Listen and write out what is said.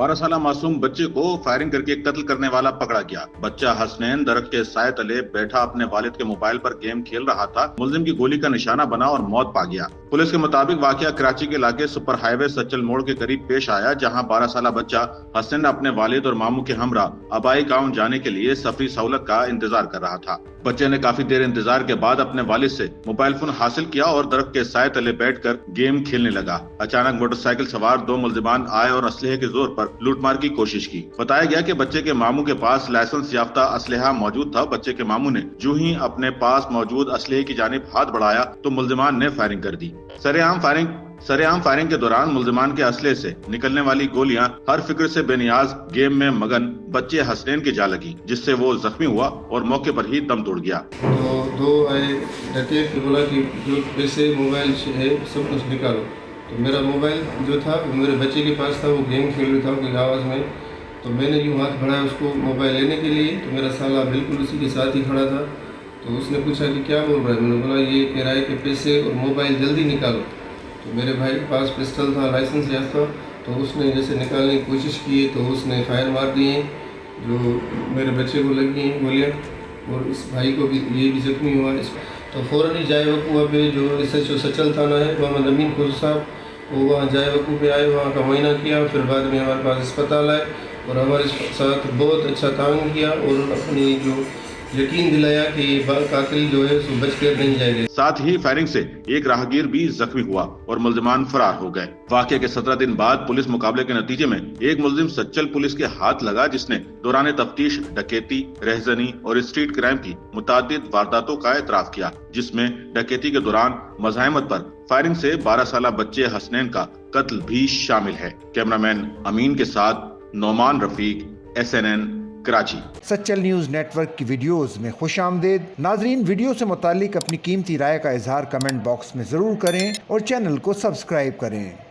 12 साल मासूम बच्चे को फायरिंग करके कत्ल करने वाला पकड़ा गया। बच्चा हसनैन दरख्त के साए तले बैठा अपने वालिद के मोबाइल पर गेम खेल रहा था। मुलजिम की गोली का निशाना बना और मौत पा गया। पुलिस के मुताबिक वाकया कराची के इलाके सुपर हाईवे सच्चल मोड़ के करीब पेश आया, जहां 12 साल बच्चा हसनैन अपने वालिद और मामू के हमरा आबाई गाँव जाने के लिए सफरी सहूलत का इंतजार कर रहा था। बच्चे ने काफी देर इंतजार के बाद अपने वालिद से मोबाइल फोन हासिल किया और दरख्त के साए तले बैठकर गेम खेलने लगा। अचानक मोटरसाइकिल सवार 2 मुलजिमान आए और असलहे के जोर पर लूटमार की कोशिश की। बताया गया कि बच्चे के मामू के पास लाइसेंस याफ्ता असलहा मौजूद था। बच्चे के मामू ने जो ही अपने पास मौजूद असलहे की जानिब हाथ बढ़ाया तो मुलजिमान ने फायरिंग कर दी। सरेआम फायरिंग के दौरान मुलजिमान के असले से निकलने वाली गोलियां हर फिक्र से बेनियाज गेम में मगन बच्चे हसनैन की जा लगी, जिससे वो जख्मी हुआ और मौके पर ही दम तोड़ गया। तो 2 आए डकैत ने बोला कि जो पैसे मोबाइल है सब कुछ निकालो। तो मेरा मोबाइल जो था वो मेरे बच्चे के पास था, वो गेम खेल रहा था कोई आवाज़ में। तो मैंने यूँ हाथ बढ़ाया उसको मोबाइल लेने के लिए, तो मेरा साला बिल्कुल उसी के साथ ही खड़ा था। तो उसने पूछा कि क्या बोल रहा है। मैंने बोला ये किराए के पैसे और मोबाइल जल्दी निकालो। तो मेरे भाई के पास पिस्टल था, लाइसेंस याफ्ता, तो उसने जैसे निकालने की कोशिश की तो उसने फायर मार दिए, जो मेरे बच्चे को लगी हैं गोलियाँ और इस भाई को भी ये भी जख्मी हुआ। तो फ़ौरन ही जाए वकूआ पे जो SHO सचल थाना है मोहम्मद अमीन खुद साहब, वो वहाँ जाए वकू पे आए, वहाँ का मुआयना किया, फिर बाद में हमारे पास अस्पताल आए और हमारे साथ बहुत अच्छा ताउन किया और अपनी जो यकीन दिलाया कि कातिल जो है सो बच कर नहीं जाएगा। साथ ही फायरिंग से एक राहगीर भी जख्मी हुआ और मुलजिमान फरार हो गए। वाकये के 17 दिन बाद पुलिस मुकाबले के नतीजे में एक मुलजिम सच्चल पुलिस के हाथ लगा, जिसने दौरान तफ्तीश डकैती, रहजनी और स्ट्रीट क्राइम की मुतादिद वारदातों का एतराफ किया, जिसमें डकैती के दौरान मज़ाहमत पर फायरिंग से 12 साल बच्चे हसनैन का कत्ल भी शामिल है। कैमरामैन अमीन के साथ Nauman Rafiq, SNN Karachi. Sachal news network की वीडियोस में खुशामदीद। नाजरीन, वीडियो से मुतालिक अपनी कीमती राय का इजहार कमेंट बॉक्स में ज़रूर करें और चैनल को सब्सक्राइब करें।